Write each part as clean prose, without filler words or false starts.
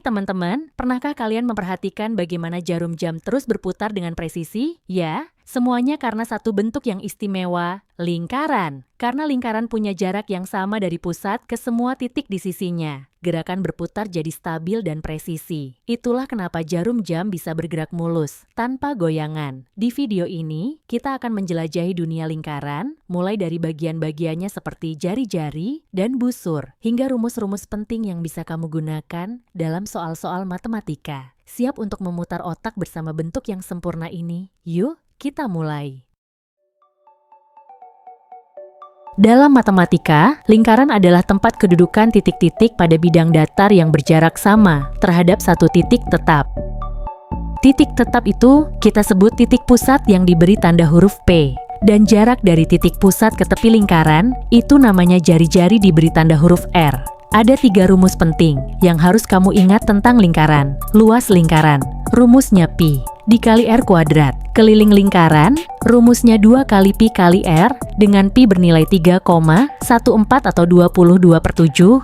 Hai teman-teman, pernahkah kalian memperhatikan bagaimana jarum jam terus berputar dengan presisi? Ya, semuanya karena satu bentuk yang istimewa, lingkaran. Karena lingkaran punya jarak yang sama dari pusat ke semua titik di sisinya. Gerakan berputar jadi stabil dan presisi. Itulah kenapa jarum jam bisa bergerak mulus, tanpa goyangan. Di video ini, kita akan menjelajahi dunia lingkaran, mulai dari bagian-bagiannya seperti jari-jari dan busur, hingga rumus-rumus penting yang bisa kamu gunakan dalam soal-soal matematika. Siap untuk memutar otak bersama bentuk yang sempurna ini? Yuk, kita mulai. Dalam matematika, lingkaran adalah tempat kedudukan titik-titik pada bidang datar yang berjarak sama terhadap satu titik tetap. Titik tetap itu kita sebut titik pusat yang diberi tanda huruf P. Dan jarak dari titik pusat ke tepi lingkaran, itu namanya jari-jari diberi tanda huruf R. Ada 3 rumus penting yang harus kamu ingat tentang lingkaran. Luas lingkaran, rumusnya Pi dikali R kuadrat. Keliling lingkaran, rumusnya 2 kali Pi kali R, dengan Pi bernilai 3,14 atau 22/7.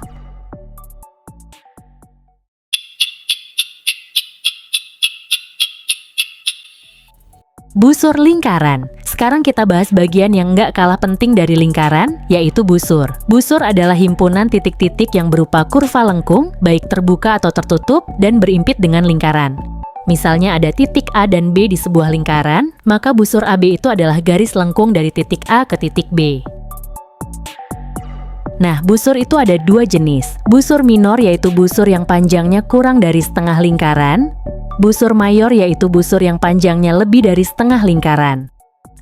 Busur lingkaran. Sekarang kita bahas bagian yang nggak kalah penting dari lingkaran, yaitu busur. Busur adalah himpunan titik-titik yang berupa kurva lengkung, baik terbuka atau tertutup, dan berimpit dengan lingkaran. Misalnya ada titik A dan B di sebuah lingkaran, maka busur AB itu adalah garis lengkung dari titik A ke titik B. Nah, busur itu ada 2 jenis. Busur minor yaitu busur yang panjangnya kurang dari setengah lingkaran. Busur mayor yaitu busur yang panjangnya lebih dari setengah lingkaran.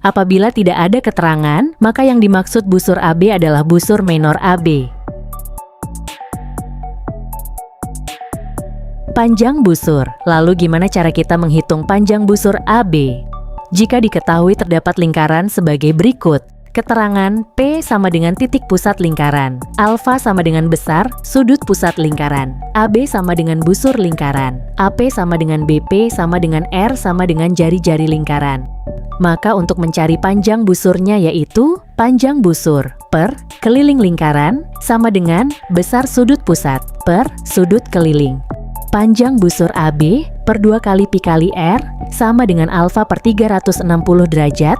Apabila tidak ada keterangan, maka yang dimaksud busur AB adalah busur minor AB. Panjang busur. Lalu gimana cara kita menghitung panjang busur AB? Jika diketahui terdapat lingkaran sebagai berikut. Keterangan P sama dengan titik pusat lingkaran, alfa sama dengan besar sudut pusat lingkaran, AB sama dengan busur lingkaran, AP sama dengan BP sama dengan R sama dengan jari-jari lingkaran. Maka untuk mencari panjang busurnya yaitu panjang busur per keliling lingkaran sama dengan besar sudut pusat per sudut keliling. Panjang busur AB per 2 kali Pi kali R sama dengan alfa per 360 derajat.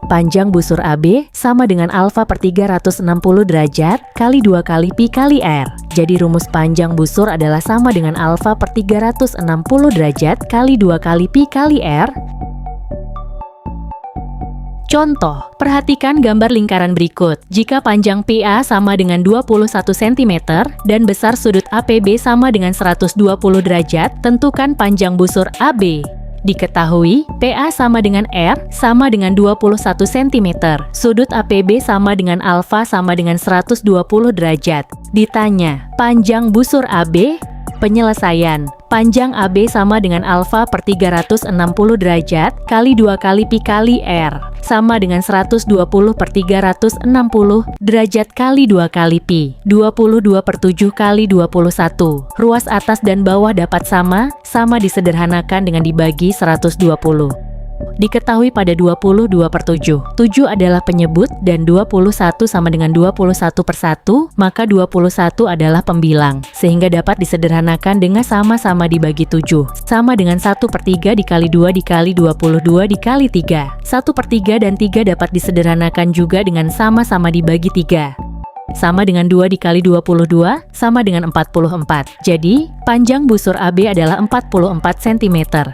Panjang busur AB sama dengan alfa per 360 derajat kali 2 kali Pi kali R. Jadi rumus panjang busur adalah sama dengan alfa per 360 derajat kali 2 kali Pi kali R. Contoh, perhatikan gambar lingkaran berikut. Jika panjang PA sama dengan 21 cm dan besar sudut APB sama dengan 120 derajat, tentukan panjang busur AB. Diketahui, PA sama dengan R sama dengan 21 cm. Sudut APB sama dengan alfa sama dengan 120 derajat. Ditanya, panjang busur AB? Penyelesaian, panjang AB sama dengan alfa per 360 derajat kali 2 kali Pi kali R sama dengan 120 per 360 derajat kali 2 kali Pi, 22/7 kali 21. Ruas atas dan bawah dapat sama disederhanakan dengan dibagi 120. Diketahui pada 22/7. 7 adalah penyebut dan 21 sama dengan 21/1, maka 21 adalah pembilang. Sehingga dapat disederhanakan dengan sama-sama dibagi 7. Sama dengan 1/3 dikali 2 dikali 22 dikali 3. 1/3 dan 3 dapat disederhanakan juga dengan sama-sama dibagi 3. Sama dengan 2 dikali 22, sama dengan 44. Jadi, panjang busur AB adalah 44 cm.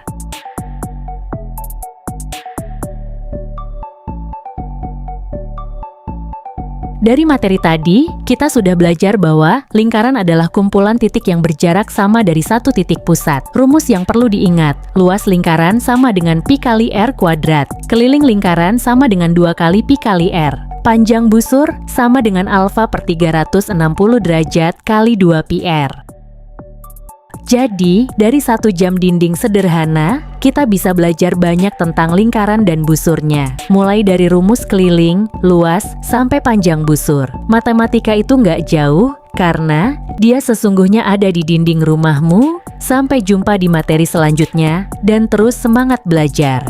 Dari materi tadi, kita sudah belajar bahwa lingkaran adalah kumpulan titik yang berjarak sama dari satu titik pusat. Rumus yang perlu diingat, luas lingkaran sama dengan Pi kali R kuadrat. Keliling lingkaran sama dengan 2 kali Pi kali R. Panjang busur sama dengan alfa per 360 derajat kali 2 Pi R. Jadi, dari 1 jam dinding sederhana, kita bisa belajar banyak tentang lingkaran dan busurnya. Mulai dari rumus keliling, luas, sampai panjang busur. Matematika itu nggak jauh, karena dia sesungguhnya ada di dinding rumahmu. Sampai jumpa di materi selanjutnya, dan terus semangat belajar.